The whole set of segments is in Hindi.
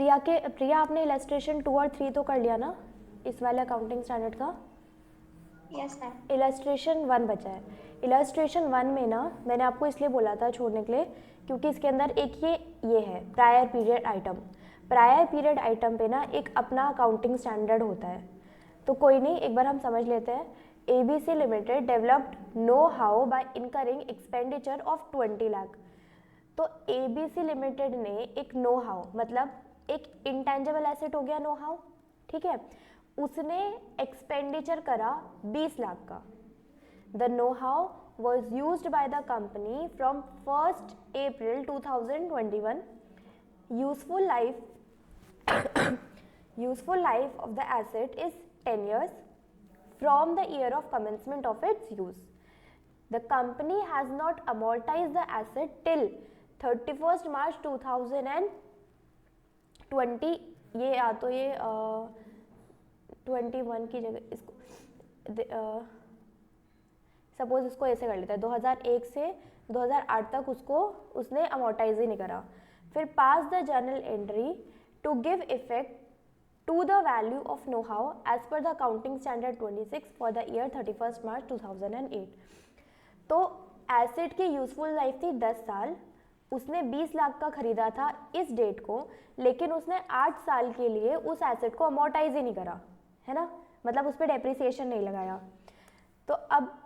प्रिया आपने इलस्ट्रेशन 2 और 3 तो कर लिया ना इस वाले अकाउंटिंग स्टैंडर्ड का? Yes ma'am. इलस्ट्रेशन 1 बचा है। इलस्ट्रेशन 1 में ना मैंने आपको इसलिए बोला था छोड़ने के लिए क्योंकि इसके अंदर एक ये है prior period item. Prior period item पे ना एक अपना अकाउंटिंग स्टैंडर्ड होता है, तो कोई नहीं, एक बार हम समझ लेते हैं। ABC limited developed know how by incurring expenditure of 20 lakh. तो ABC लिमिटेड ने एक नो हाउ मतलब एक इंटेंजिबल एसेट हो गया नो हाउ, ठीक है, उसने एक्सपेंडिचर करा 20 लाख का। The know how was used by the company from 1st April 2021. Useful life of the asset is 10 years from the year of commencement of its use. The company has not amortized the asset till 31st March 2020। ये या तो ये 21 की जगह इसको सपोज इसको ऐसे कर लेते हैं, 2001 से 2008 तक उसने अमोर्टाइज ही नहीं करा। फिर pass the journal entry to give effect to the value of know how as per the accounting standard 26 for the year 31 March 2008। तो एसेट की यूजफुल लाइफ थी 10 साल, उसने 20 लाख का खरीदा था इस डेट को, लेकिन उसने 8 साल के लिए उस एसेट को अमोर्टाइज ही नहीं करा, है ना, मतलब उस पर डेप्रिसिएशन नहीं लगाया। तो अब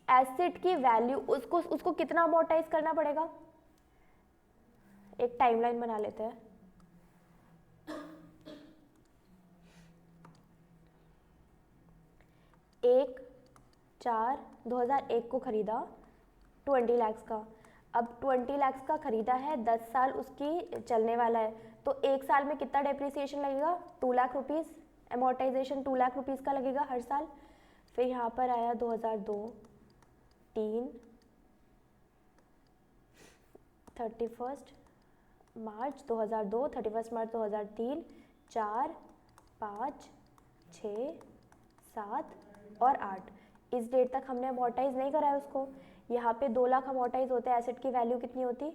एसेट की वैल्यू उसको कितना अमोर्टाइज करना पड़ेगा, एक टाइमलाइन बना लेते हैं। एक 4/2001 को खरीदा 20 लाख का। अब 20 लाख का खरीदा है, 10 साल उसकी चलने वाला है, तो एक साल में कितना डेप्रिसिएशन लगेगा, 2 lakh rupees, amortisation 2 lakh rupees का लगेगा हर साल। फिर यहाँ पर आया 2002, 3, 31 मार्च 2002, 31 मार्च 2003, 4, 5, 6, 7 और 8, इस डेट तक हमने अमोर्टाइज नहीं करा है उसको। यहाँ पे 2 लाख अमोर्टाइज होते हैं, एसेट की वैल्यू कितनी होती,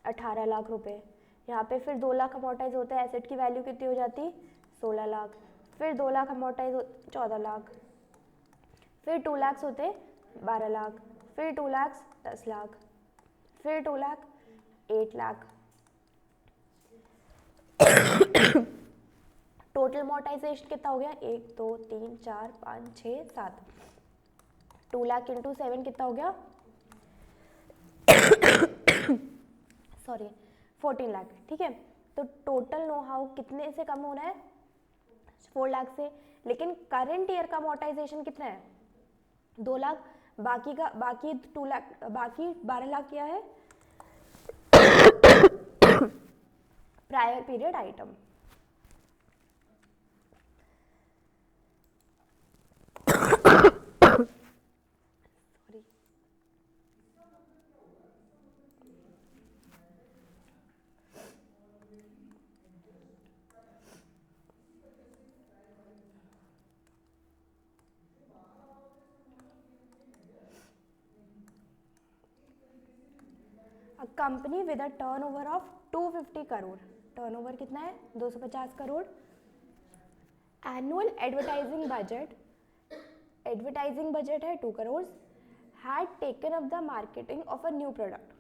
18 लाख रुपए। यहाँ पे फिर 2 लाख अमोर्टाइज होते हैं, एसेट की वैल्यू कितनी हो जाती, 16 लाख। फिर 2 लाख अमोर्टाइज 14 लाख, फिर 2 लाख होते 12 लाख, फिर 2 लाख 10 लाख, फिर 2 लाख 8 लाख। टोटल अमोर्टाइजेशन कितना हो गया, 1 2 3 4 5 6 7, 2 लाख इंटू 7 कितना हो गया, सॉरी 14 लाख, ठीक है। तो टोटल नो हाउ कितने से कम होना है, 4 लाख से, लेकिन करंट ईयर का अमोर्टाइजेशन कितना है, 2 लाख, बाकी 2 लाख, बाकी 12 लाख क्या है, prior period item. A company with a turnover of 250 crore, turnover कितना है, 250 करोड़। एनुअल एडवर्टाइजिंग बजट है 2 crore. had taken up the marketing of a new product.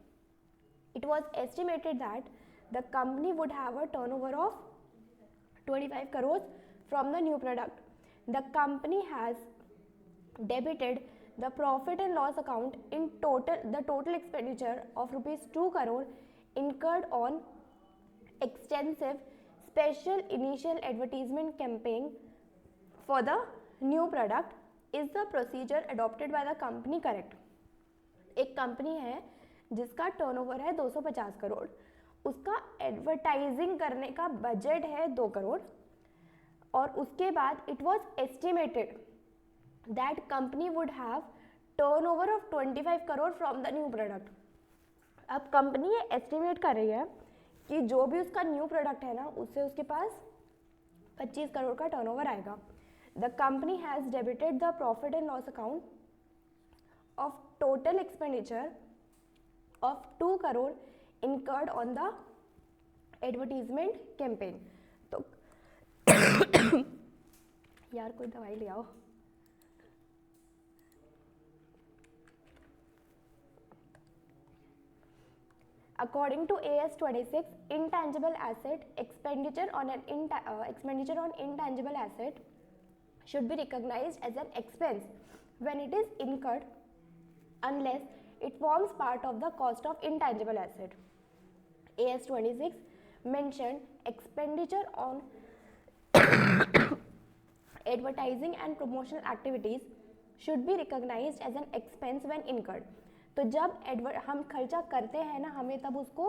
It was estimated that the company would have a turnover of 25 crores from the new product. The company has debited the profit and loss account in the total expenditure of rupees 2 crore incurred on extensive special initial advertisement campaign for the new product. Is the procedure adopted by the company correct? एक कंपनी है जिसका टर्नओवर है 250 करोड़, उसका एडवर्टाइजिंग करने का बजट है 2 करोड़, और उसके बाद it was estimated that company would have turnover of 25 crore from the new product. अब कंपनी ये एस्टिमेट कर रही है कि जो भी उसका न्यू प्रोडक्ट है ना, उससे उसके पास 25 करोड़ का टर्नओवर आएगा। The company has debited the profit and loss account of total expenditure of 2 crore incurred on the advertisement campaign. तो यार कोई दवाई ले आओ। According to AS26, intangible asset expenditure on intangible asset should be recognized as an expense when it is incurred unless it forms part of the cost of intangible asset. AS26 mentioned expenditure on advertising and promotional activities should be recognized as an expense when incurred. तो जब हम खर्चा करते हैं ना, हमें तब उसको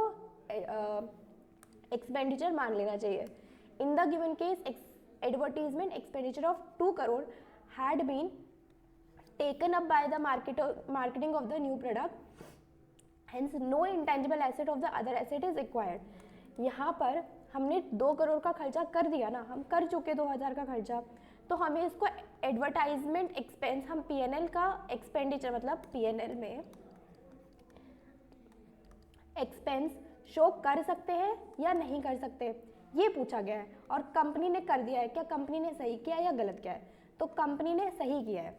एक्सपेंडिचर मान लेना चाहिए. In the given case advertisement expenditure of 2 crore had been taken up by the marketing of the new product, hence no intangible asset of the other asset is acquired. यहाँ पर हमने 2 करोड़ का खर्चा कर दिया ना, हम कर चुके 2000 का खर्चा, तो हमें इसको एडवर्टाइजमेंट एक्सपेंस, हम पीएनएल का एक्सपेंडिचर मतलब पीएनएल में एक्सपेंस शो कर सकते हैं या नहीं कर सकते, ये पूछा गया है. और कंपनी ने कर दिया है, क्या कंपनी ने सही किया या गलत किया है? तो कंपनी ने सही किया है,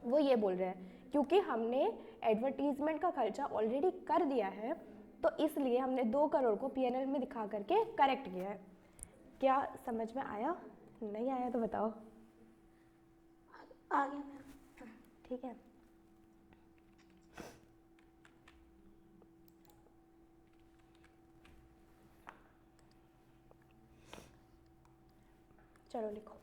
वो ये बोल रहे हैं क्योंकि हमने एडवर्टीजमेंट का खर्चा ऑलरेडी कर दिया है, तो इसलिए हमने 2 करोड़ को पीएनएल में दिखा करके करेक्ट किया है. क्या समझ में आया? नहीं आया तो बताओ. आ गया मैम. ठीक है. चलो लिखो.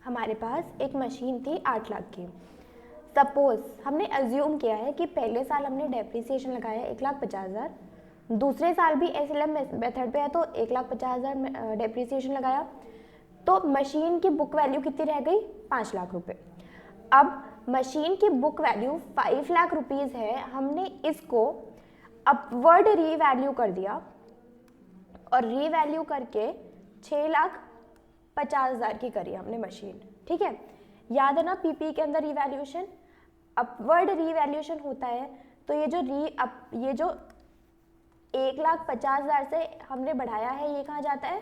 हमारे पास एक मशीन थी 8 लाख की. सपोज हमने अज्यूम किया है कि पहले साल हमने डेप्रिसिएशन लगाया 1,50,000, दूसरे साल भी एसएलएम मेथड पे है तो 1,50,000 डेप्रिसिएशन लगाया, तो मशीन की बुक वैल्यू कितनी रह गई? 5 लाख रुपए. अब मशीन की बुक वैल्यू 5 लाख रुपीज़ है, हमने इसको अपवर्ड रीवैल्यू कर दिया और रीवैल्यू करके 6,50,000 की करी हमने मशीन. ठीक है, याद है ना पीपी के अंदर रीवैल्यूएशन अपवर्ड रीवैल्यूएशन होता है. तो ये जो 1,50,000 से हमने बढ़ाया है, ये कहाँ जाता है?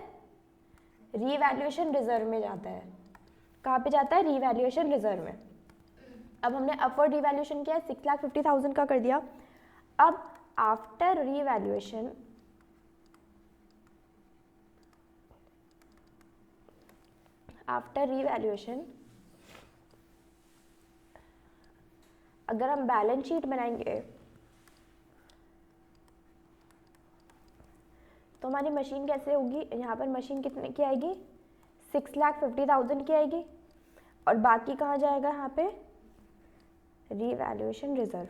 रीवैल्यूएशन रिजर्व में जाता है. कहाँ पे जाता है? रीवैल्यूएशन रिजर्व में. अब हमने अपवर्ड रीवैल्यूएशन किया, 6,50,000 का कर दिया. अब आफ्टर रीवैल्यूएशन अगर हम बैलेंस शीट बनाएंगे तो हमारी मशीन कैसे होगी? यहाँ पर मशीन कितने की आएगी? 6,50,000 की आएगी और बाकी कहाँ जाएगा? यहाँ पे रीवैल्यूएशन रिजर्व.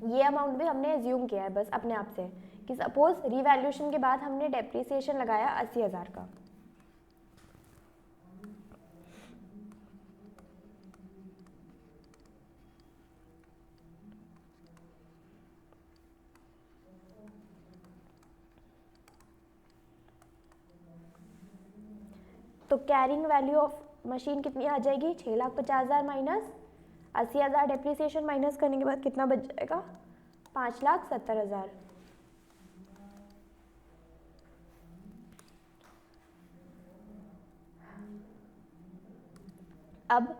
ये अमाउंट भी हमने एज्यूम किया है बस अपने आप से कि सपोज रीवैल्यूएशन के बाद हमने डेप्रिसिएशन लगाया 80,000 का, तो कैरिंग वैल्यू ऑफ मशीन कितनी आ जाएगी? 6,50,000 माइनस 80,000 डेप्रिसिएशन माइनस करने के बाद कितना बच जाएगा? 5,70,000। अब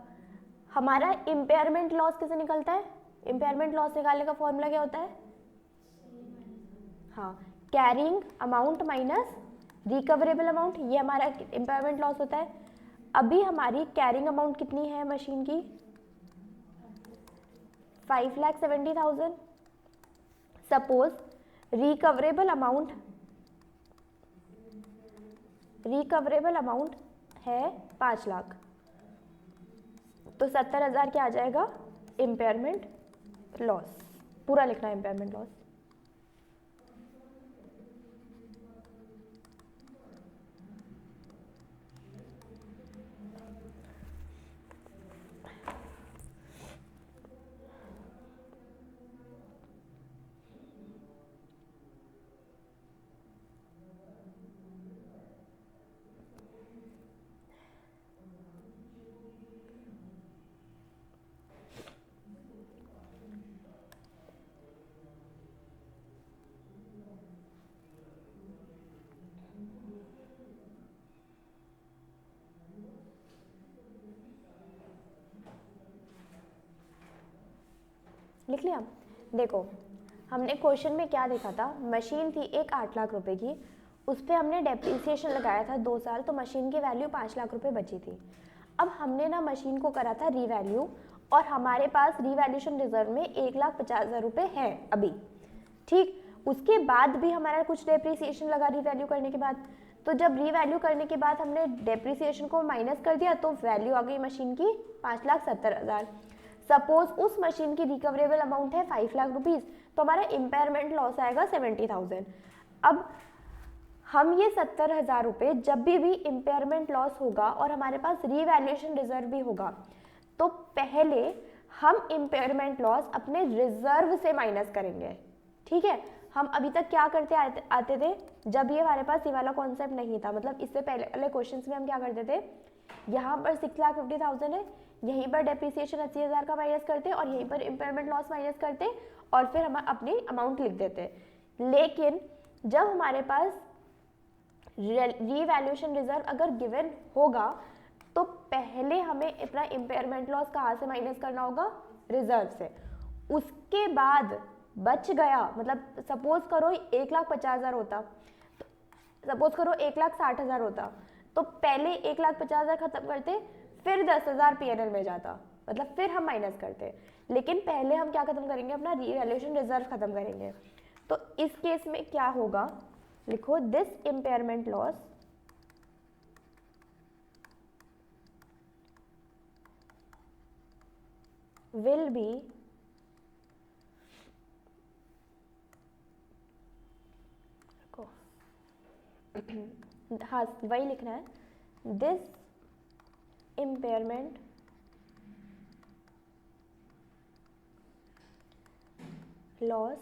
हमारा इम्पेयरमेंट लॉस कैसे निकलता है? इम्पेयरमेंट लॉस निकालने का फॉर्मूला क्या होता है? हाँ, carrying amount minus recoverable amount, ये हमारा इम्पेयरमेंट लॉस होता है। अभी हमारी कैरिंग अमाउंट कितनी है मशीन की? 5,70,000। सपोज रिकवरेबल अमाउंट है 5 लाख, तो 70,000 क्या आ जाएगा? Impairment loss. पूरा लिखना है इम्पेयरमेंट लॉस। लिख लिया? देखो हमने क्वेश्चन में क्या देखा था, मशीन थी एक 8 लाख रुपए की, उस पर हमने डेप्रिसिएशन लगाया था 2 साल, तो मशीन की वैल्यू 5 लाख रुपए बची थी। अब हमने ना मशीन को करा था रीवैल्यू, और हमारे पास रीवैल्यूएशन रिजर्व में 1,50,000 रुपये है अभी, ठीक। उसके बाद भी हमारा कुछ डेप्रिसिएशन लगा रीवैल्यू करने के बाद, तो जब रीवैल्यू करने के बाद हमने डेप्रिसिएशन को माइनस कर दिया तो वैल्यू आ गई मशीन की 5,70,000। सपोज उस मशीन की रिकवरेबल अमाउंट है 5 लाख रुपीज़, तो हमारा इम्पेयरमेंट लॉस आएगा 70,000। अब हम ये 70,000 रुपये जब भी इम्पेयरमेंट लॉस होगा और हमारे पास रीवैल्यूएशन रिजर्व भी होगा, तो पहले हम इम्पेयरमेंट लॉस अपने रिजर्व से माइनस करेंगे, ठीक है। हम अभी तक क्या करते आते थे, जब ये हमारे पास ये वाला कॉन्सेप्ट नहीं था, मतलब इससे पहले वाले क्वेश्चंस में हम क्या करते थे, यहाँ पर 6,50,000 है, यहीं पर डेप्रिसिएशन 80,000 का माइनस करते और यहीं पर इम्पेयरमेंट लॉस माइनस करते और फिर हम अपनी अमाउंट लिख देते। लेकिन जब हमारे पास रीवैल्यूएशन रिजर्व अगर गिवन होगा, तो पहले हमें अपना इम्पेयरमेंट लॉस कहाँ से माइनस करना होगा? रिजर्व से। उसके बाद बच गया, मतलब सपोज करो 1,50,000 होता, सपोज करो 1,60,000 होता, तो पहले 1,50,000 खत्म करते, फिर 10,000 पीएनएल में जाता, मतलब फिर हम माइनस करते। लेकिन पहले हम क्या खत्म करेंगे? अपना रीवैल्यूएशन रिजर्व खत्म करेंगे। तो इस केस में क्या होगा? लिखो this impairment loss will be हाँ वही लिखना है, this impairment loss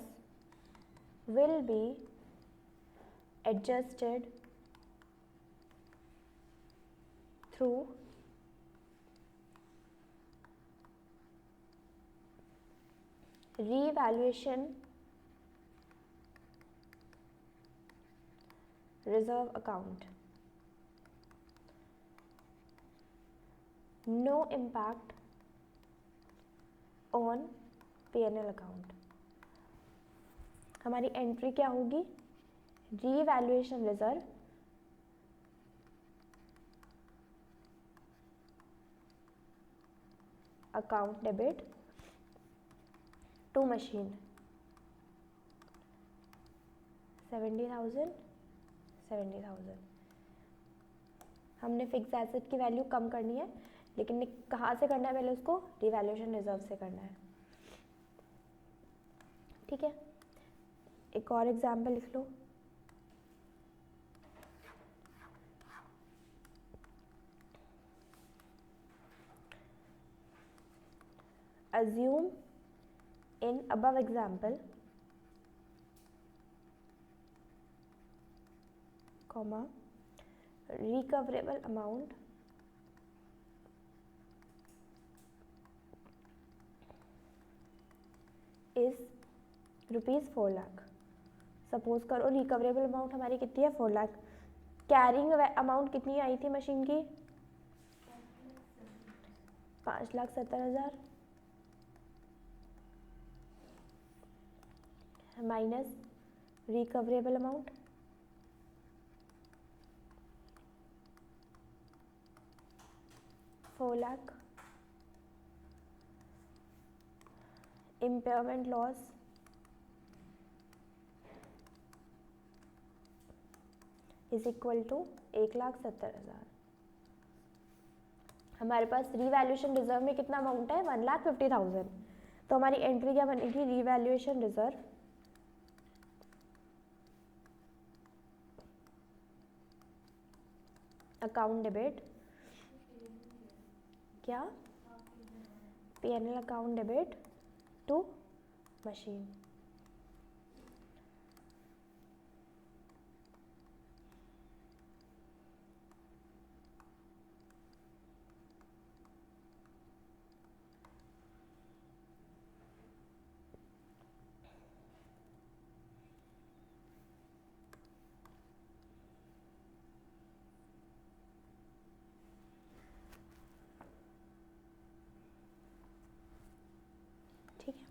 will be adjusted through revaluation reserve account. No impact on P&L account. हमारी एंट्री क्या होगी? Revaluation reserve account debit to machine 70,000 70,000। हमने फिक्स एसेट की वैल्यू कम करनी है, लेकिन कहाँ से करना है? पहले उसको रिवैल्यूएशन रिजर्व से करना है। ठीक है, एक और एग्जाम्पल लिख लो। Assume in above example, comma, recoverable amount is ₹4 lakh. Suppose करो रिकवरेबल अमाउंट हमारी कितनी है, 4 लाख। कैरिंग अमाउंट कितनी आई थी मशीन की, 5,70,000 minus recoverable amount, ₹4 lakh, impairment loss is equal to 1,70,000। हमारे पास रीवैल्यूएशन रिजर्व में कितना अमाउंट है, 1,50,000। तो हमारी एंट्री क्या बनेगी, रीवैल्यूएशन रिजर्व अकाउंट डेबिट, क्या P&L account debit to machine. ठीक है,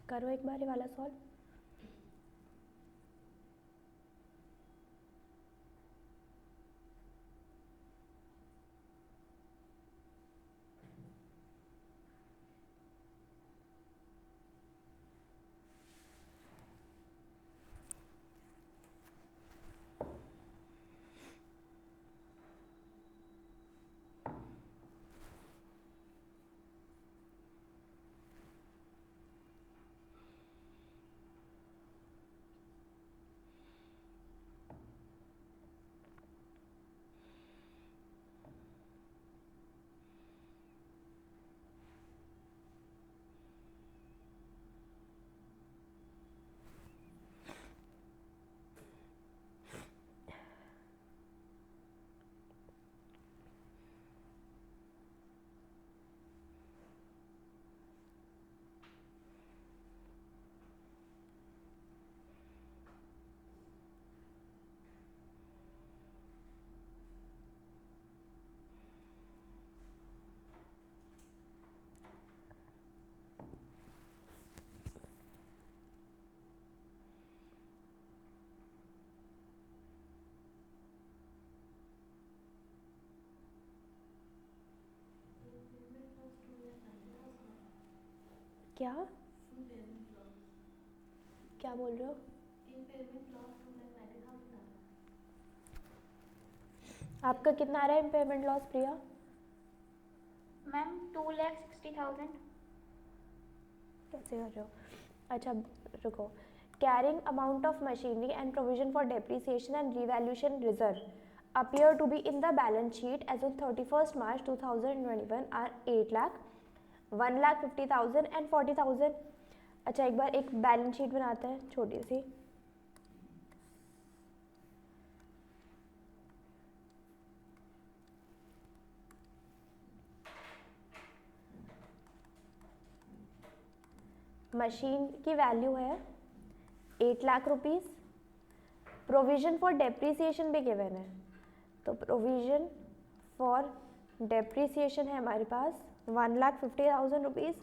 करो एक बार ये वाला सॉल्व। क्या क्या बोल रहे हो? आपका कितना आ रहा है इम्पेयरमेंट लॉस प्रिया? मैम 2,60,000. कैसे कर रहे हो? अच्छा रुको। Carrying amount of machinery and provision for depreciation and revaluation reserve appear to be in the balance sheet as on 31st March 2021 are 8 lakh, 1,50,000 and 40,000. अच्छा एक बार एक बैलेंस शीट बनाते हैं छोटी सी। मशीन की वैल्यू है 8 lakh rupees. Provision for depreciation भी गिवन है, तो प्रोविजन फॉर डेप्रिसिएशन है हमारे पास 1,50,000 रुपीज़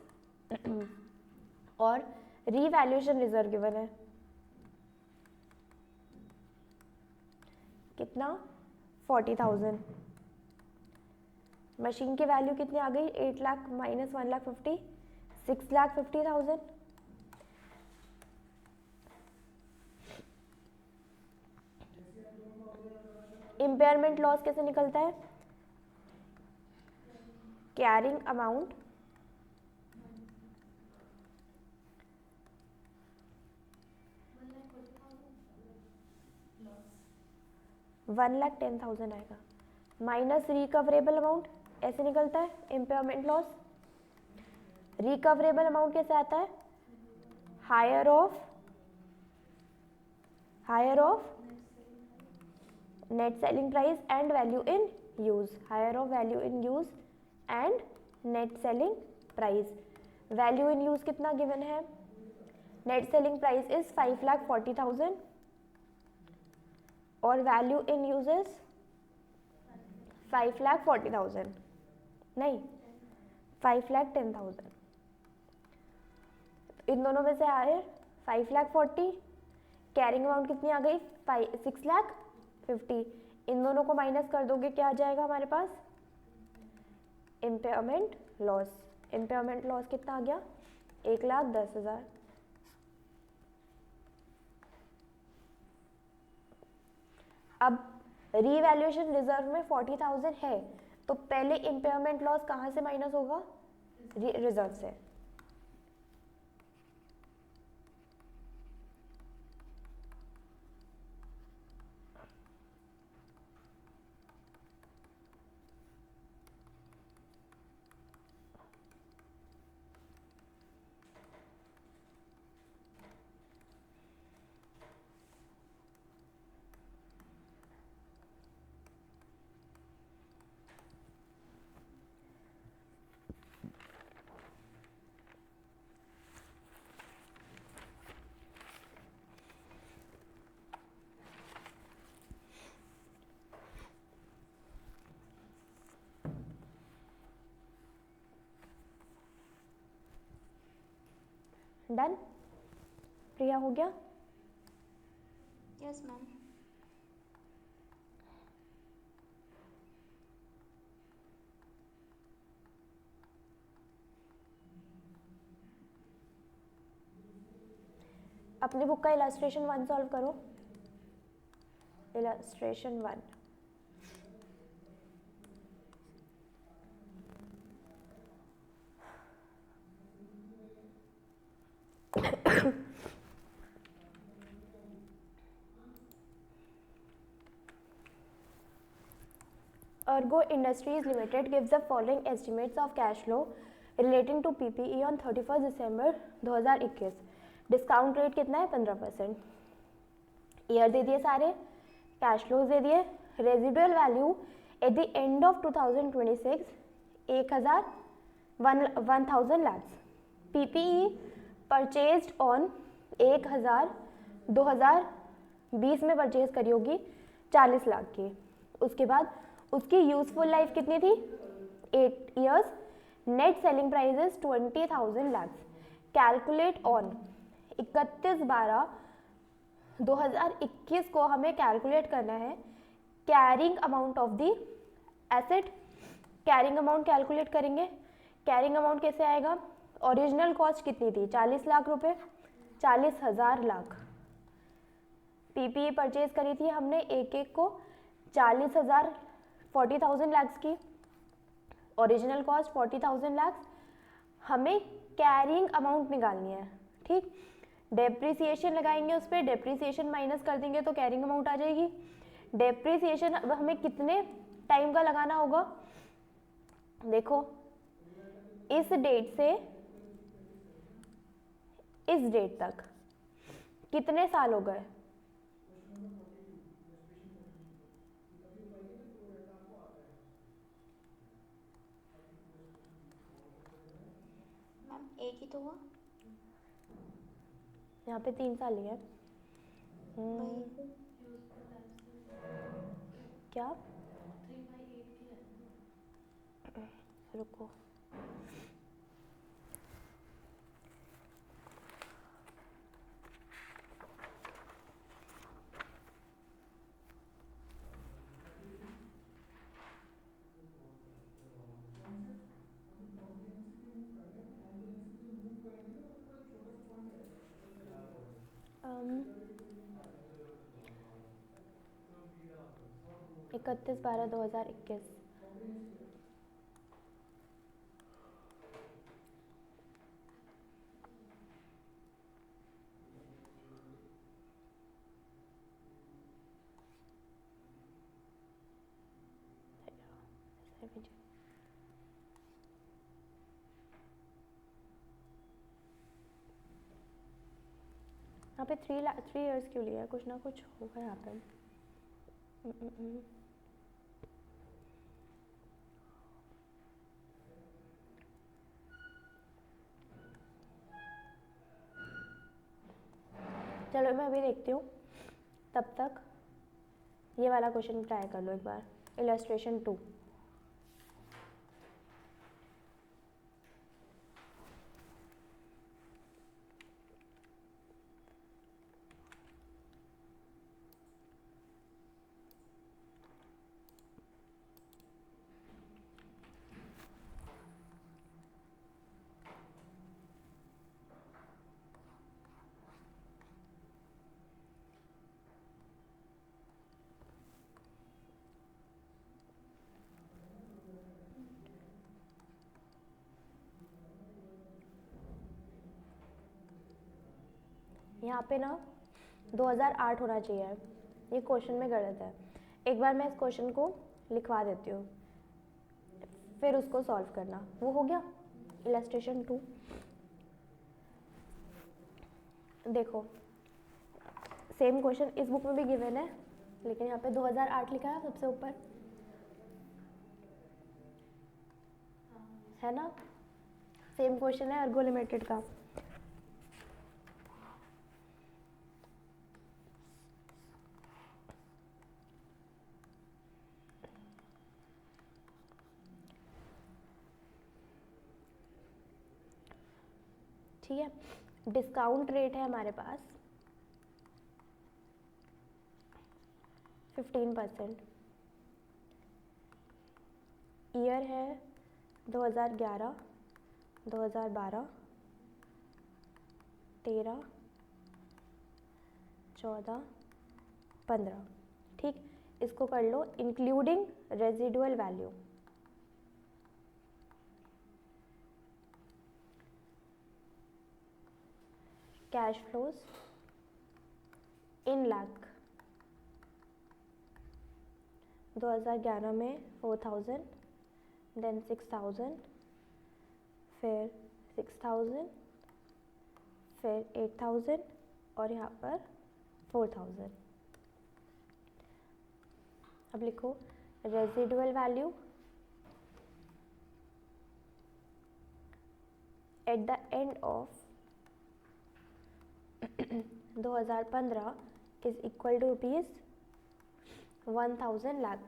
और रीवैल्यूएशन रिजर्व गिवन है कितना 40,000। मशीन की वैल्यू कितनी आ गई 8 लाख माइनस 1,50,000 6,50,000। इम्पेयरमेंट लॉस कैसे निकलता है? कैरिंग अमाउंट $1,10,000 आएगा माइनस रिकवरेबल अमाउंट, ऐसे निकलता है इम्पेयरमेंट लॉस। रिकवरेबल अमाउंट कैसे आता है? Higher of net selling price and value in use, higher of value in use and net selling price. Value in use कितना गिवन है? नेट सेलिंग प्राइस इज 5,40,000 और वैल्यू इन यूज इज 5,40,000 नहीं 5,10,000। इन दोनों में से आए 5,40,000, कैरिंग अमाउंट कितनी आ गई 6,50,000। इन दोनों को माइनस कर दोगे क्या आ जाएगा हमारे पास? Impairment loss. इम्पेयरमेंट लॉस कितना आ गया 1,10,000। अब रीवैल्यूएशन रिजर्व में 40,000 है, तो पहले इम्पेयरमेंट लॉस कहाँ से माइनस होगा? रिजर्व से। डन। प्रिया हो गया? Yes ma'am. अपनी बुक का इलस्ट्रेशन 1 सॉल्व करो। Illustration 1। Ergo Industries Limited gives the following estimates of cash flow relating to PPE on 31st December 2021. Discount rate कितना है? 15%। ईयर दे दिए सारे, कैश फ्लोज दे दिए, residual value at the end of 2026 1000 lakhs. PPE purchased on 2020 में परचेज करी होगी 40 लाख की। उसके बाद उसकी यूजफुल लाइफ कितनी थी? 8 years। Net selling prices 20,000 lakhs. Calculate on 31/12/2021 को हमें कैलकुलेट करना है carrying amount of the asset. Carrying amount calculate करेंगे। कैरिंग अमाउंट कैसे आएगा? ओरिजिनल कॉस्ट कितनी थी? 40 लाख रुपए, 40,000 लाख। पीपीई परचेज करी थी हमने एक एक को 40,000 40,000 लैक्स की। Original cost 40,000 lakhs. हमें कैरिंग अमाउंट निकालनी है, ठीक। डेप्रिसिएशन लगाएंगे उस पर, डेप्रिसिएशन माइनस कर देंगे तो कैरिंग अमाउंट आ जाएगी। डेप्रिसिएशन अब हमें कितने टाइम का लगाना होगा? देखो, इस डेट से इस डेट तक कितने साल हो गए? मैम एक ही तो हुआ। यहाँ पे 3 साल ही है। वही। क्या? रुको, um, 31/12/2021। यहाँ पे 3 years क्यों लिया है? कुछ ना कुछ होगा यहाँ पे। चलो मैं अभी देखती हूँ, तब तक ये वाला क्वेश्चन ट्राई कर लो एक बार। इलस्ट्रेशन 2। यहाँ पे ना 2008 होना चाहिए, ये क्वेश्चन में गलत है। एक बार मैं इस क्वेश्चन को लिखवा देती हूँ, फिर उसको सॉल्व करना। वो हो गया इलस्ट्रेशन 2। देखो, सेम क्वेश्चन इस बुक में भी गिवन है, लेकिन यहाँ पे 2008 लिखा है सबसे ऊपर, है ना। सेम क्वेश्चन है अर्गो लिमिटेड का। ठीक है, डिस्काउंट रेट है हमारे पास 15%, ईयर है 2011, 2012, 13, 14, 15, ठीक। इसको कर लो including residual value. Cash flows in lakh, 2011 में 4000, देन 6000, फिर 6000, फिर 8000 और यहाँ पर 4000। अब लिखो residual value at the end of 2015 is equal to rupees 1000 lakh.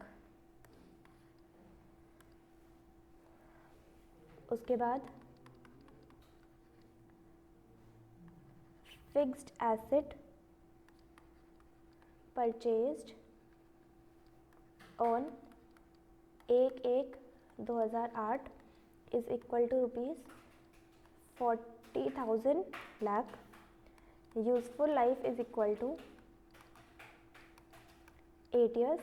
उसके बाद fixed asset purchased on 1/1/2008 is equal to rupees 40,000 lakh. Useful life is equal to 8 years।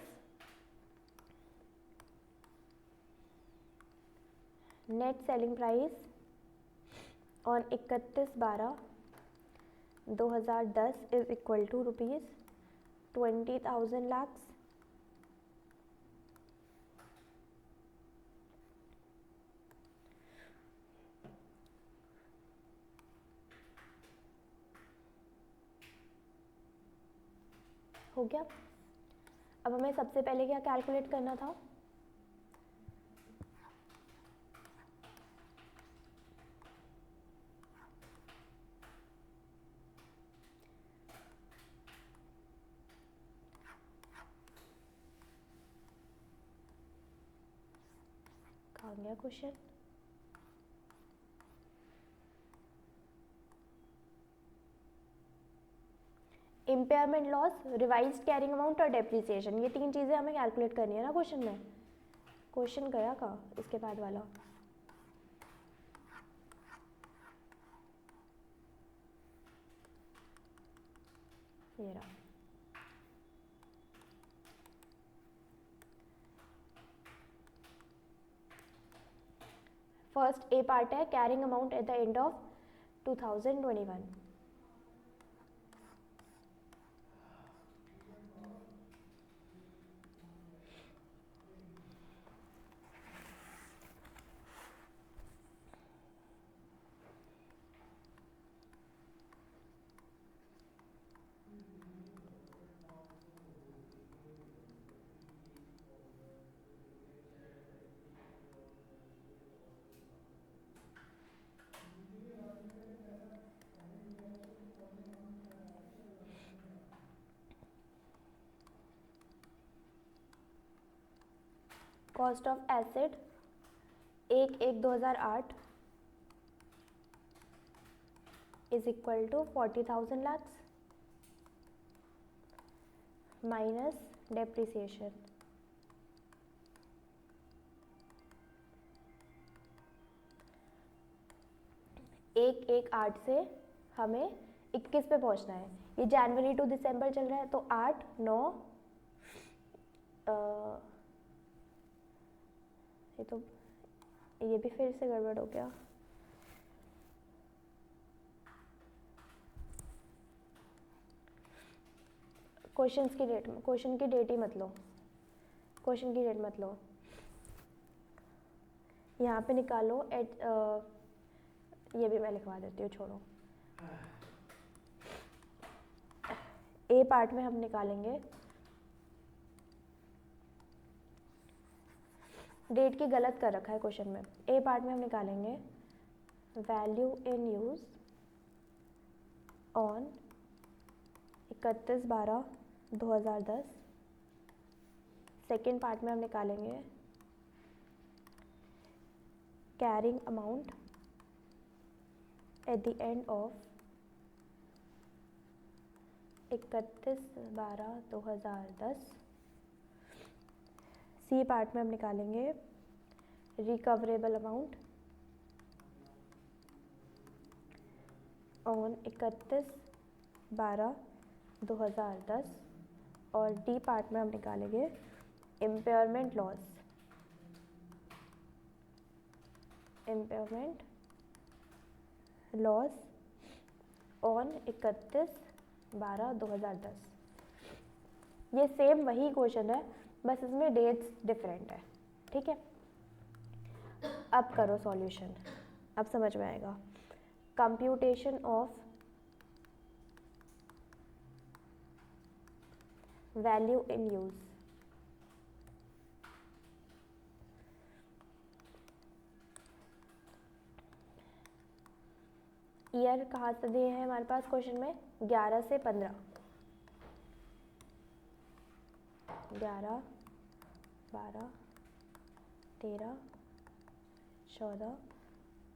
Net selling price on 31/12/2010 is equal to rupees 20,000 lakhs। हो गया। अब हमें सबसे पहले क्या कैलकुलेट करना था? कहाँ गया question? Impairment loss, revised carrying amount और डेप्रिसिएशन, ये तीन चीज़ें हमें कैलकुलेट करनी है ना क्वेश्चन में। क्वेश्चन गया कहाँ इसके बाद वाला? ये रहा। फर्स्ट ए पार्ट है carrying amount at the end of 2021। Cost of asset 1/1/2008 is equal to 40,000 lakhs minus depreciation. एक एक 8 से हमें 21 पे पहुंचना है। ये जनवरी टू दिसंबर चल रहा है तो 8, 9, ये भी फिर से गड़बड़ हो गया। क्वेश्चन की डेट ही मत लो, क्वेश्चन की डेट मत लो। यहाँ पे निकालो एट, ये भी मैं लिखवा देती हूँ, छोड़ो। ए पार्ट में हम निकालेंगे, डेट की गलत कर रखा है क्वेश्चन में। ए पार्ट में हम निकालेंगे value in use on 31/12/2010। Second part में हम निकालेंगे carrying amount at the end of 31/12/2010। C part में हम निकालेंगे रिकवरेबल अमाउंट ऑन 31/12/2010 और डी पार्ट में हम निकालेंगे इम्पेयरमेंट लॉस ऑन 31/12/2010। ये सेम वही क्वेश्चन है, बस इसमें डेट्स डिफरेंट है, ठीक है। अब करो सॉल्यूशन, अब समझ में आएगा। Computation of value in use. Year कहाँ से दिए हैं हमारे पास क्वेश्चन में? 11 से 15, 11, 12, 13, 14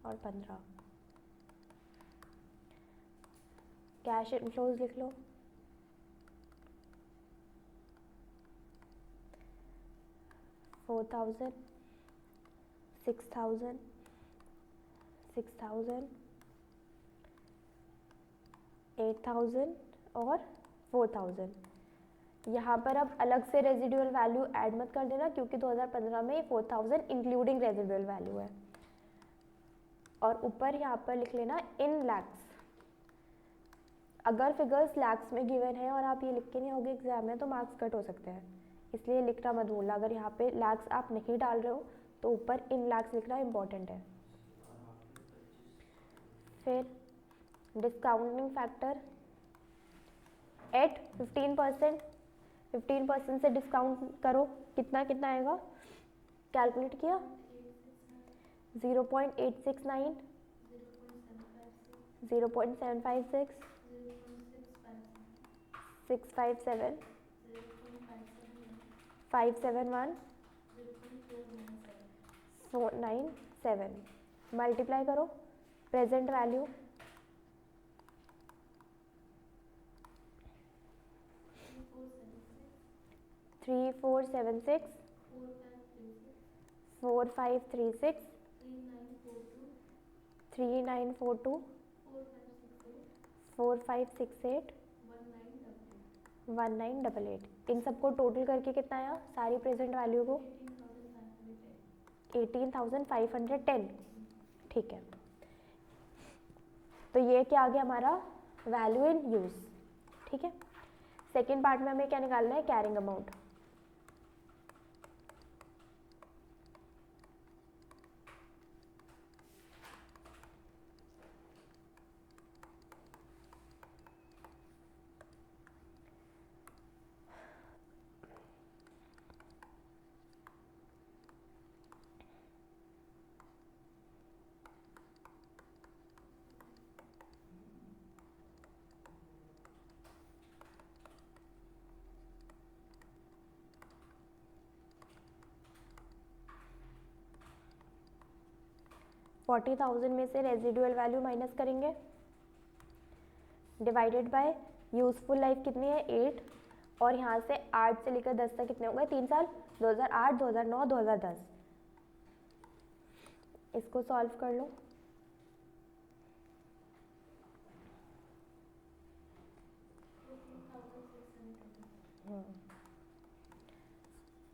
और 15। कैश इनफ्लोज लिख लो। $4,000, $6,000, $6,000, $8,000 और $4,000। यहाँ पर अब अलग से रेजिडुअल वैल्यू ऐड मत कर देना, क्योंकि 2015 में 4,000 इंक्लूडिंग रेजिडुअल वैल्यू है। और ऊपर यहाँ पर लिख लेना इन लैक्स। अगर फिगर्स लैक्स में गिवन है और आप ये लिख के नहीं आओगे एग्जाम में तो मार्क्स कट हो सकते हैं, इसलिए लिखना मत भूलना। अगर यहाँ पे लैक्स आप नहीं डाल रहे हो तो ऊपर इन लैक्स लिखना इम्पॉर्टेंट है। फिर डिस्काउंटिंग फैक्टर एट 15%, 15% से डिस्काउंट करो, कितना कितना आएगा? कैलकुलेट किया? 0.869, 0.756, 657, 571, 497। मल्टीप्लाई करो प्रेजेंट वैल्यू, 3476, 4536, 3942, 4568, 1988। इन सबको टोटल करके कितना आया सारी प्रेजेंट वैल्यू को? 18,510। ठीक है, तो ये क्या आ गया हमारा? Value in use. ठीक है, सेकेंड पार्ट में हमें क्या निकालना है? Carrying amount. $40,000 में से रेजिडुअल वैल्यू माइनस करेंगे, डिवाइडेड बाय यूजफुल लाइफ कितनी है? 8, और यहाँ से 8 से लेकर 10 तक कितने हो गए? 3 साल, 2008, 2009, 2010। इसको सॉल्व कर लो।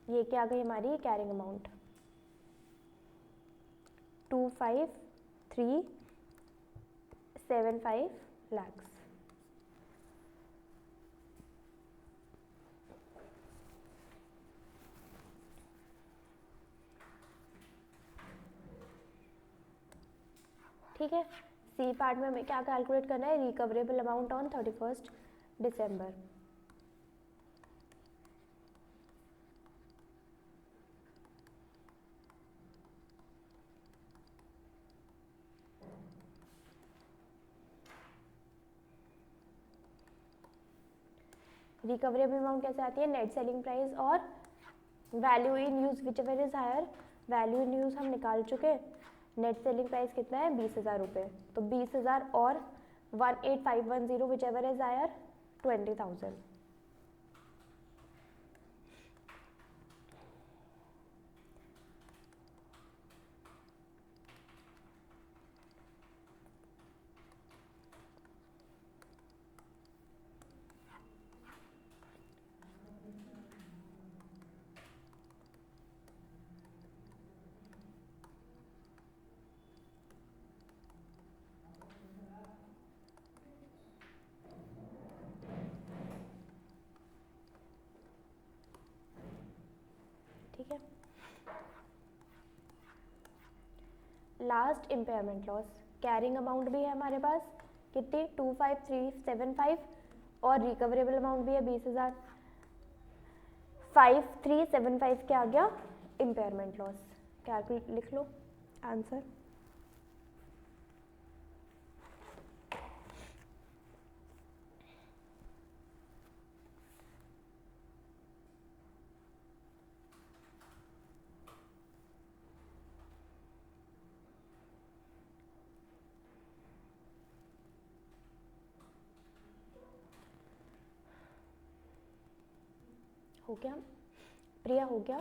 ये क्या आ गई हमारी कैरिंग अमाउंट? 25,375 lakhs। ठीक है, सी पार्ट में हमें क्या कैलकुलेट करना है? रिकवरेबल अमाउंट ऑन 31 दिसंबर। रिकवरेबल अमाउंट कैसे आती है? नेट सेलिंग प्राइस और value in use whichever is higher. Value in use हम निकाल चुके, नेट सेलिंग प्राइस कितना है? 20,000 रुपये। तो 20,000 और 18,510 विच एवर इज हायर 20,000. ठीक है. Last impairment loss, carrying amount भी है हमारे पास कितनी 25375 और रिकवरेबल अमाउंट भी है 20,000. 5375 क्या आ गया इम्पेयरमेंट लॉस. कैलकुलेट लिख लो आंसर. हो गया प्रिया, हो गया.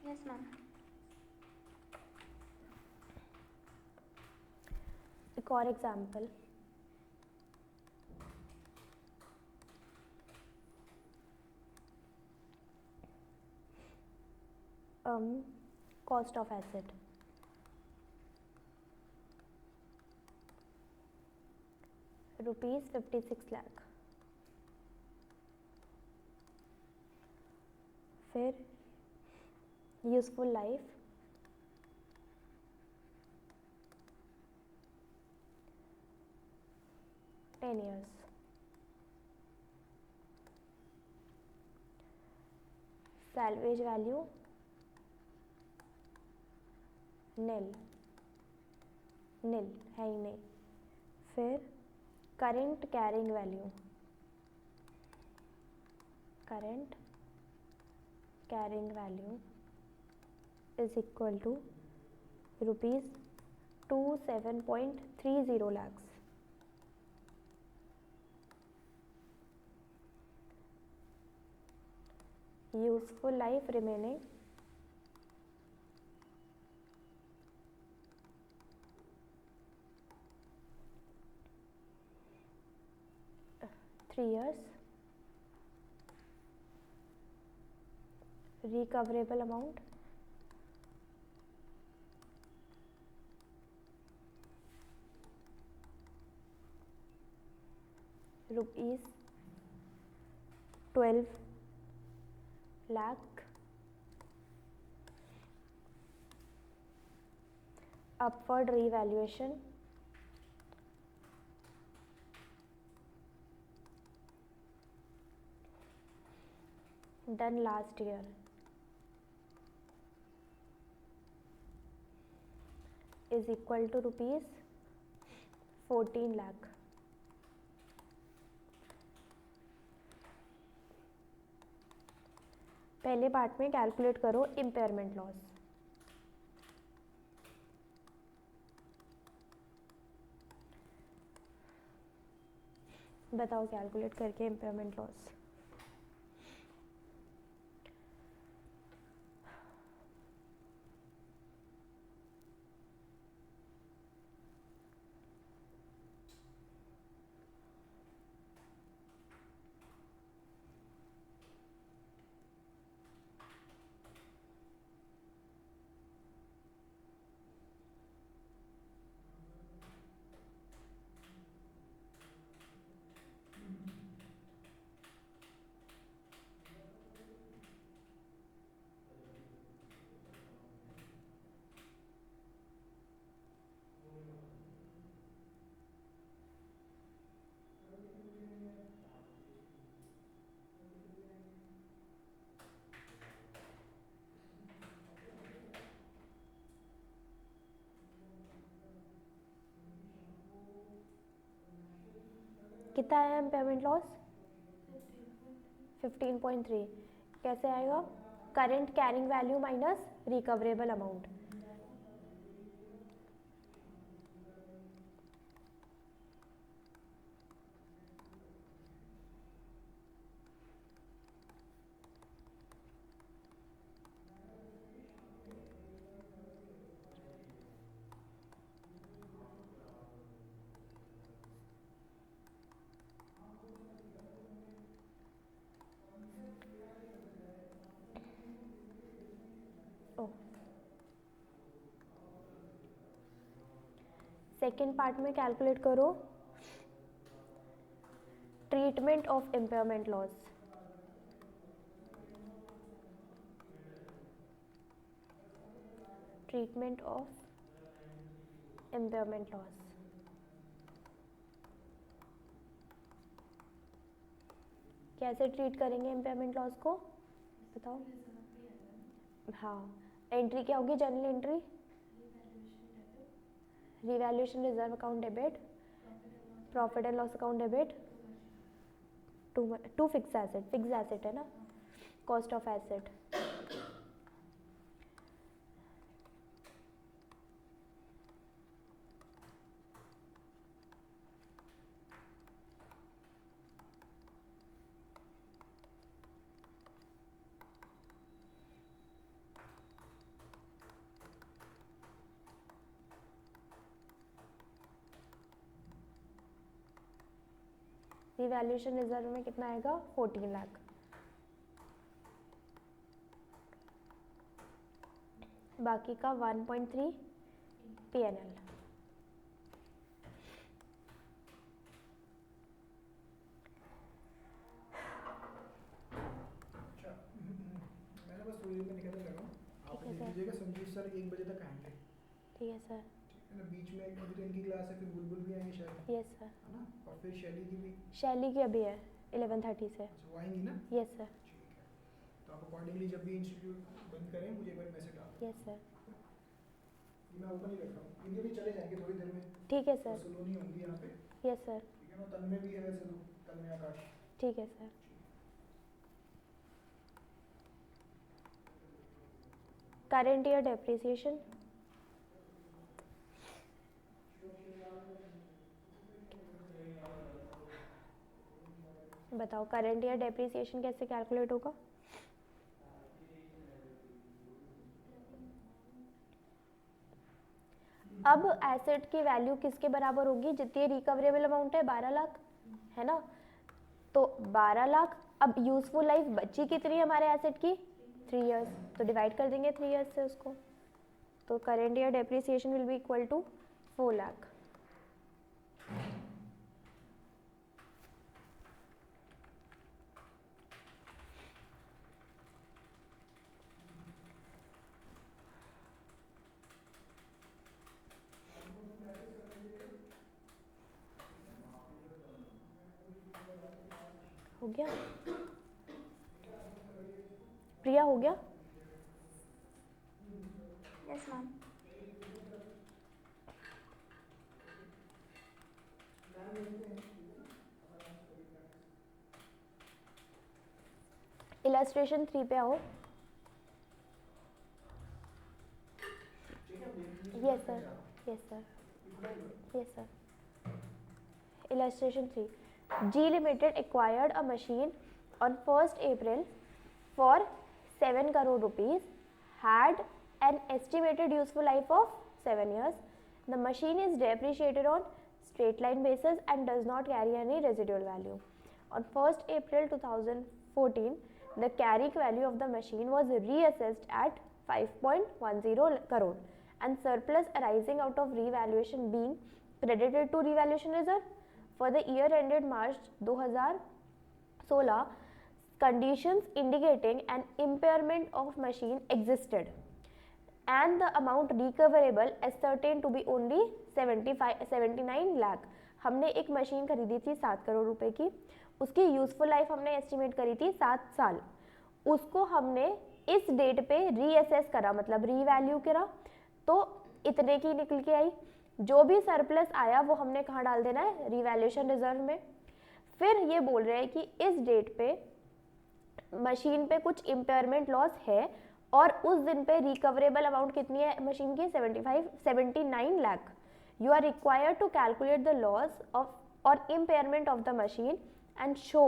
Yes ma'am. एक और example. Cost of asset. ₹56 lakh. फिर useful life 10 years. Salvage value nil है ही नहीं. फिर current carrying value is equal to ₹27.30 lakhs. Useful life remaining three years. Recoverable amount ₹12 lakh. Upward revaluation done last year is equal to ₹14 lakh. पहले पार्ट में कैलकुलेट करो इम्पेयरमेंट लॉस. बताओ कैलकुलेट करके इम्पेयरमेंट लॉस. कितना आया इम्पेयरमेंट लॉस 15.3. कैसे आएगा current carrying value minus recoverable amount. Second part में कैलकुलेट करो treatment of impairment loss. Treatment of impairment loss. कैसे ट्रीट करेंगे इम्पेयरमेंट लॉस को बताओ। हाँ, एंट्री क्या होगी journal entry? Revaluation reserve account debit, profit and loss account debit to fix asset है ना, cost of asset. Revaluation reserve में कितना आएगा? 14 लाख। बाकी का 1.3 P&L। मैंने बस थोड़ी देर में निकलने लगा हूँ, आप देख लीजिएगा। संजीव सर 1 बजे तक आएंगे, ठीक है सर। ठीक है ना। बीच में अभी तो इनकी क्लास है, फिर बुलबुल भी आएंगे शायद, यस सर। है ना। और फिर शैली की भी। शैली की अभी है 11:30 से। अच्छा, वो आएंगी ना? Yes sir. ठीक है, तो आप अकॉर्डिंगली जब भी इंस्टीट्यूट बंद करें मुझे एक बार मैसेज डाल। Yes sir. ये मैं ओपन ही रखता हूँ, इनके भी चले जाएंगे थोड़ी देर में। ठीक है सर। सलोनी होंगी यहाँ पे। Yes sir. ठीक है ना। तन्मय भी है वैसे तो, तन्मय आकाश। ठीक है सर। Current year depreciation. बताओ करंट ईयर डेप्रिसिएशन कैसे कैलकुलेट होगा? अब एसेट की वैल्यू किसके बराबर होगी? जितनी रिकवरेबल अमाउंट है 12 लाख है ना, तो 12 लाख। अब यूजफुल लाइफ बची कितनी है हमारे एसेट की? 3 इयर्स, तो डिवाइड कर देंगे 3 इयर्स से उसको। तो current year depreciation will be equal to 4 lakh. हो गया प्रिया? हो गया? Yes ma'am. इलस्ट्रेशन 3 पे आओ। Yes sir, yes sir, yes sir. Illustration 3. G Limited acquired a machine on 1st April for 7 crore rupees, had an estimated useful life of 7 years. The machine is depreciated on straight line basis and does not carry any residual value. On 1st April 2014, the carrying value of the machine was reassessed at 5.10 crore and surplus arising out of revaluation being credited to revaluation reserve. For the year ended March 2016, conditions indicating an impairment of machine existed and the amount recoverable ascertained to be only 79 lakh. हमने एक मशीन खरीदी थी 7 करोड़ रुपए की, उसकी यूजफुल लाइफ हमने एस्टिमेट करी थी 7 साल। उसको हमने इस डेट पे रीअसेस करा, मतलब रीवैल्यू करा, तो इतने की निकल के आई। जो भी सरप्लस आया वो हमने कहाँ डाल देना है? रिवैल्यूएशन रिजर्व में। फिर ये बोल रहे हैं कि इस डेट पे मशीन पे कुछ इम्पेयरमेंट लॉस है और उस दिन पे रिकवरेबल अमाउंट कितनी है मशीन की? 79 lakh. You are required to calculate the loss of और impairment of the machine and show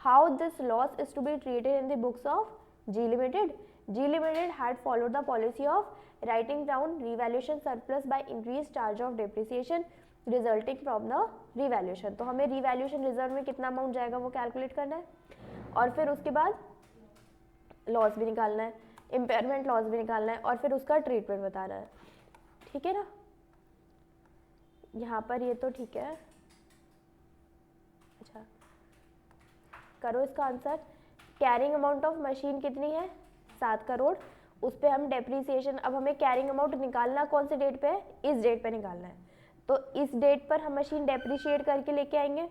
how this loss is to be treated in the books of G Limited. G Limited had followed the policy of writing down revaluation surplus by increased charge of depreciation resulting from the revaluation. तो हमें revaluation reserve में कितना अमाउंट जाएगा वो कैलकुलेट करना है और फिर उसके बाद लॉस भी निकालना है, इम्पेयरमेंट लॉस भी निकालना है और फिर उसका ट्रीटमेंट बताना है। ठीक है ना? यहाँ पर ये तो ठीक है, अच्छा करो इसका answer. Carrying amount of machine कितनी है 7 करोड़, उस पर हम डेप्रीसिएशन, अब हमें कैरिंग अमाउंट निकालना कौन से डेट पे है, इस डेट पे निकालना है, तो इस डेट पर हम मशीन डेप्रीशिएट करके लेके आएंगे।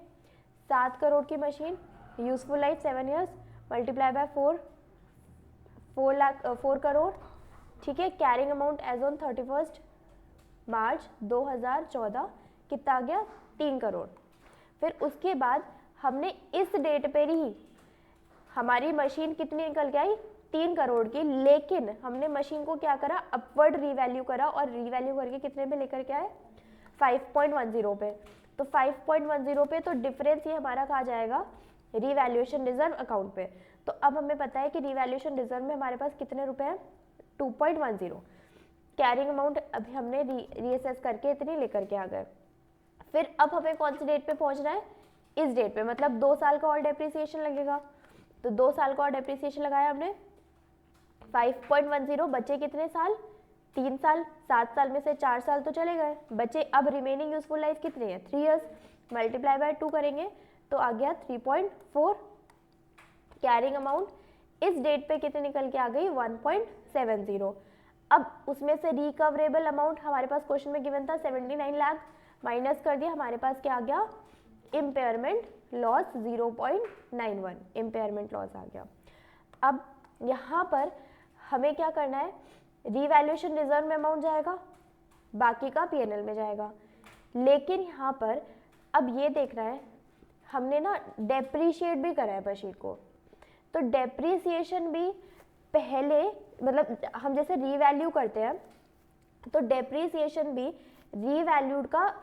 7 करोड़ की machine, useful life 7 years, multiply by 4 crore, ठीक है। कैरिंग अमाउंट एज ऑन 31 मार्च 2014 कितना आ गया 3 करोड़। फिर उसके बाद हमने इस डेट पर ही हमारी मशीन कितनी निकल के आई 3 करोड़ की, लेकिन हमने मशीन को क्या करा, अपवर्ड रीवैल्यू करा और रीवैल्यू करके कितने पे लेकर के आए 5.10 पे। तो 5.10 पे तो डिफरेंस ये हमारा कहा जाएगा रीवैल्यूएशन रिजर्व अकाउंट पे। तो अब हमें पता है कि रीवैल्यूएशन रिजर्व में हमारे पास कितने रुपए हैं 2.10। कैरिंग अमाउंट अभी हमने रीअसेस करके इतनी लेकर के आ गए। फिर अब हमें कौन सी डेट पे पहुंचना है, इस डेट पे, मतलब 2 साल का और डेप्रिसिएशन लगेगा। तो 2 साल का और डेप्रिसिएशन लगाया हमने 5.10, बचे कितने साल 3 साल, 7 साल में से 4 साल तो चले गए, बचे अब रिमेनिंग यूजफुल लाइफ कितनी है 3 इयर्स, मल्टीप्लाई बाय 2 करेंगे तो आ गया 3.4। कैरिंग अमाउंट इस डेट पे कितने निकल के आ गई 1.70। अब उसमें से रिकवरेबल अमाउंट हमारे पास क्वेश्चन में गिवन था 79 लाख, माइनस कर दिया, हमारे पास क्या आ गया इम्पेयरमेंट लॉस 0.91, इम्पेयरमेंट लॉस आ गया। अब यहाँ पर हमें क्या करना है, रीवैल्यूएशन रिजर्व में अमाउंट जाएगा, बाकी का पीएनएल में जाएगा। लेकिन यहाँ पर अब ये देखना है, हमने ना डेप्रीशिएट भी करा है मशीन को, तो डेप्रीसिएशन भी पहले, मतलब हम जैसे रीवैल्यू करते हैं तो डेप्रीसिएशन भी रीवैल्यूड का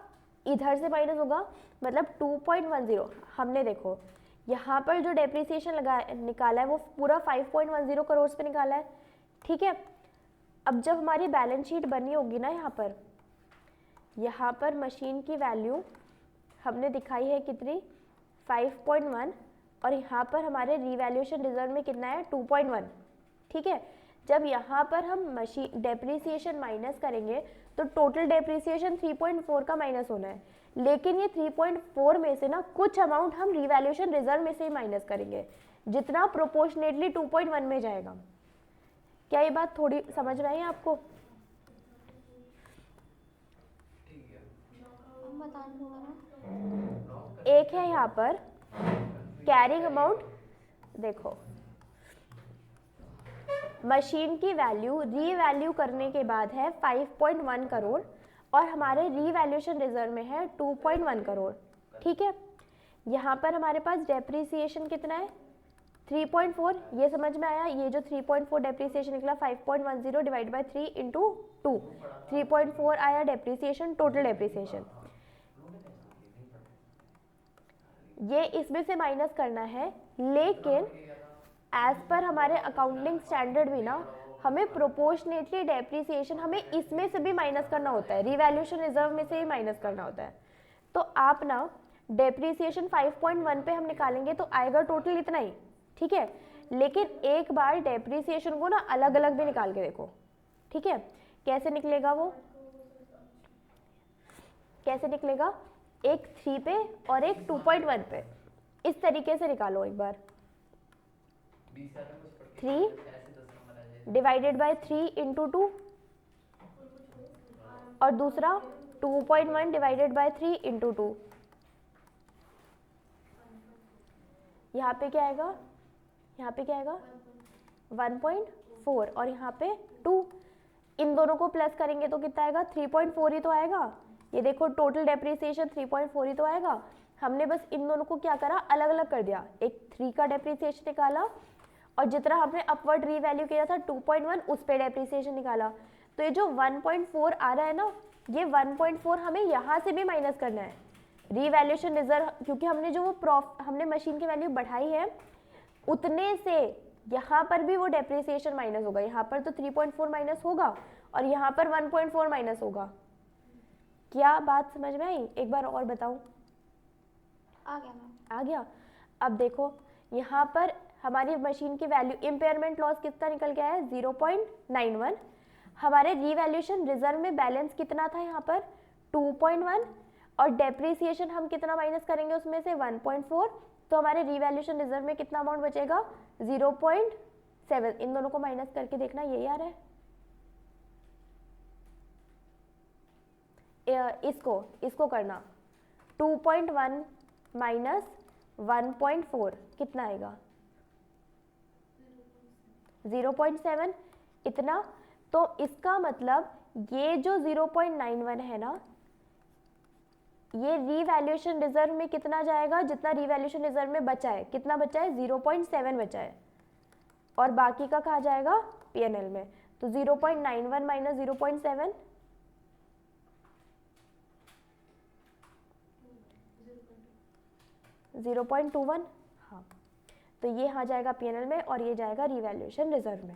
इधर से माइनस होगा, मतलब 2.10। हमने देखो यहाँ पर जो डेप्रीसिएशन लगा निकाला है वो पूरा 5.10 करोड़ पे निकाला है, ठीक है। अब जब हमारी बैलेंस शीट बनी होगी ना, यहाँ पर मशीन की वैल्यू हमने दिखाई है कितनी 5.1, और यहाँ पर हमारे रीवैल्यूएशन रिजर्व में कितना है 2.1, ठीक है। जब यहाँ पर हम मशीन डेप्रीसिएशन माइनस करेंगे तो टोटल डेप्रीसिएशन 3.4 का माइनस होना है, लेकिन ये 3.4 में से ना कुछ अमाउंट हम रीवैल्यूएशन रिजर्व में से ही माइनस करेंगे, जितना प्रोपोर्शनेटली 2.1 में जाएगा। क्या ये बात थोड़ी समझ में आई आपको? एक है यहाँ पर कैरिंग अमाउंट, देखो मशीन की वैल्यू रीवैल्यू करने के बाद है 5.1 करोड़ और हमारे रीवैल्यूएशन रिजर्व में है 2.1 करोड़, ठीक है। यहाँ पर हमारे पास डेप्रीसिएशन कितना है 3.4, ये समझ में आया। ये जो 3.4 डेप्रीसिएशन निकला 5.10 डिवाइड बाय 3 इंटू 2, 3.4 आया डेप्रीसिएशन, टोटल डेप्रीसिएशन। ये इसमें से माइनस करना है, लेकिन एज पर हमारे अकाउंटिंग स्टैंडर्ड भी ना हमें प्रोपोर्शनेटली डेप्रीसिएशन हमें इसमें से भी माइनस करना होता है, रीवैल्यूएशन रिजर्व में से ही माइनस करना होता है। तो आप ना डेप्रीसिएशन 5.1 पे हम निकालेंगे तो आएगा टोटल इतना ही, ठीक है। लेकिन एक बार डेप्रीसिएशन को ना अलग अलग भी निकाल के देखो, ठीक है। कैसे निकलेगा वो, कैसे निकलेगा, एक 3 पे और एक 2.1 पे, इस तरीके से निकालो एक बार। 3 डिवाइडेड बाय 3 इंटू 2 और दूसरा 2.1 डिवाइडेड बाय 3 इंटू 2। यहाँ पे क्या आएगा, यहाँ पे क्या आएगा 1.4 और यहाँ पे 2, इन दोनों को प्लस करेंगे तो कितना आएगा 3.4 ही तो आएगा। ये देखो टोटल डेप्रीसिएशन 3.4 ही तो आएगा। हमने बस इन दोनों को क्या करा, अलग अलग कर दिया, एक 3 का डेप्रीसिएशन निकाला और जितना हमने अपवर्ड रीवैल्यू किया था 2.1 उस पे डेप्रीसिएशन निकाला। तो ये जो 1.4 आ रहा है ना, ये 1.4 हमें यहाँ से भी माइनस करना है रीवैल्यूएशन रिजर्व, क्योंकि हमने जो वो हमने मशीन की वैल्यू बढ़ाई है उतने से यहाँ पर भी वो डेप्रीसिएशन माइनस होगा। यहाँ पर तो 3.4 माइनस होगा और यहाँ पर 1.4 माइनस होगा। क्या बात समझ में आई? एक बार और बताऊं। आ गया मैम, आ गया। अब देखो यहाँ पर हमारी मशीन की वैल्यू इम्पेयरमेंट लॉस कितना निकल गया है 0.91। हमारे रीवैल्यूएशन रिजर्व में बैलेंस कितना था यहाँ पर 2.1, और डेप्रिसिएशन हम कितना माइनस करेंगे उसमें से 1.4, तो हमारे रिवैल्यूएशन रिजर्व में कितना अमाउंट बचेगा 0.7। इन दोनों को माइनस करके देखना यही आ रहा है। इसको करना 2.1 माइनस 1.4 कितना आएगा 0.7 इतना। तो इसका मतलब ये जो 0.91 है ना, ये रीवैल्यूएशन रिजर्व में कितना जाएगा, जितना रीवैल्यूएशन रिजर्व में बचा है, कितना बचा है 0.7 बचा है, और बाकी का कहाँ जाएगा पीएनएल में। तो 0.91 माइनस 0.7 0.21, हाँ, तो ये यहाँ जाएगा पीएनएल में और ये जाएगा रीवैल्यूएशन रिजर्व में।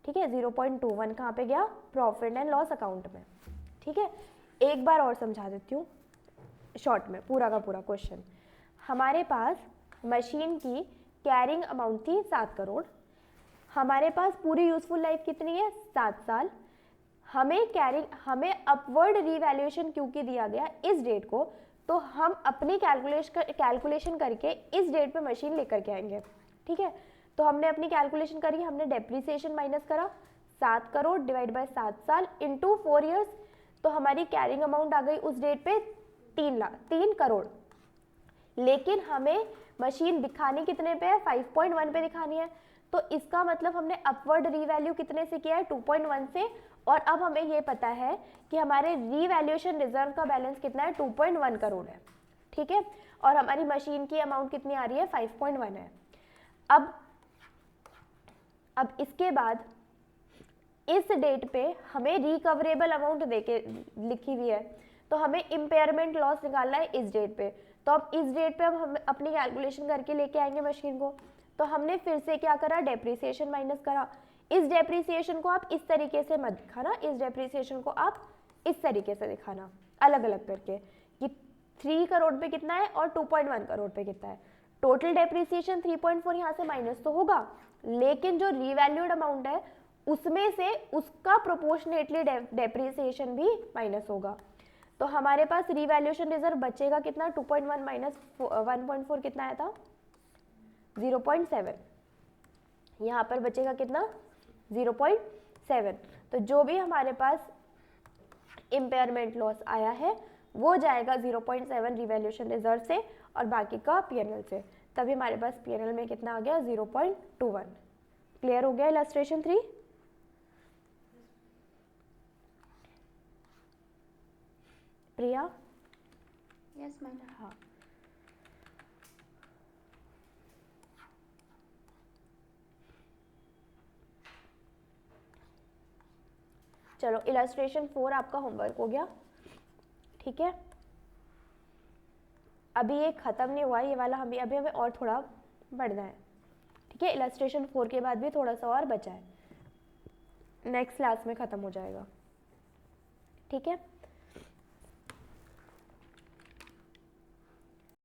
ठीक है, 0.21 कहाँ पे गया प्रॉफिट एंड लॉस अकाउंट में। ठीक है, एक बार और समझा देती हूँ शॉर्ट में पूरा का पूरा क्वेश्चन। हमारे पास मशीन की कैरिंग अमाउंट थी 7 करोड़, हमारे पास पूरी यूजफुल लाइफ कितनी है 7 साल। हमें अपवर्ड रीवैल्यूएशन क्योंकि दिया गया इस डेट को, तो हम अपनी कैलकुलेशन करके इस डेट पे मशीन लेकर के आएंगे। ठीक है, तो हमने अपनी कैलकुलेशन करी, हमने डेप्रिसिएशन माइनस करा 7 करोड़ डिवाइड बाय 7 साल इंटू 4 ईयर्स, तो हमारी कैरिंग अमाउंट आ गई उस डेट पे 3 करोड़। लेकिन हमें मशीन दिखानी कितने पे है 5.1 पे दिखानी है, तो इसका मतलब हमने अपवर्ड रीवैल्यू कितने से किया है 2.1 से, और अब हमें ये पता है कि हमारे रीवैल्यूएशन रिजर्व का बैलेंस कितना है 2.1 करोड़ है। ठीक है, और हमारी मशीन की अमाउंट कितनी आ रही है 5.1 है। अब इसके बाद इस डेट पे हमें रिकवरेबल अमाउंट देके लिखी हुई है, तो हमें इम्पेयरमेंट लॉस निकालना है इस डेट पे। तो अब इस डेट पे अब हम अपनी कैलकुलेशन करके लेके आएंगे मशीन को। तो हमने फिर से क्या करा डेप्रिसिएशन माइनस करा। इस डेप्रिसिएशन को आप इस तरीके से मत दिखाना, इस डेप्रिसिएशन को आप इस तरीके से दिखाना अलग अलग करके कि 3 करोड़ पे कितना है और 2.1 करोड़ पे कितना है। टोटल डेप्रिसिएशन 3.4 यहाँ से माइनस तो होगा, लेकिन जो रीवैल्यूड अमाउंट है उसमें से उसका प्रोपोर्शनेटली डेप्रिसिएशन भी माइनस होगा। तो हमारे पास रीवैल्यूएशन रिजर्व बचेगा कितना 2.1 माइनस 1.4 कितना आया था 0.7, यहाँ पर बचेगा कितना 0.7। तो जो भी हमारे पास इम्पेयरमेंट लॉस आया है वो जाएगा 0.7 रिवैल्यूएशन रिजर्व से और बाकी का पीएनएल से, तभी हमारे पास पीएनएल में कितना आ गया 0.21। क्लियर हो गया इलस्ट्रेशन 3? प्रिया? Yes madam. हाँ, चलो इलस्ट्रेशन 4 आपका होमवर्क हो गया। ठीक है, अभी ये खत्म नहीं हुआ ये वाला, अभी हमें और थोड़ा बढ़ना है। ठीक है, इलस्ट्रेशन 4 के बाद भी थोड़ा सा और बचा है, नेक्स्ट क्लास में खत्म हो जाएगा। ठीक है।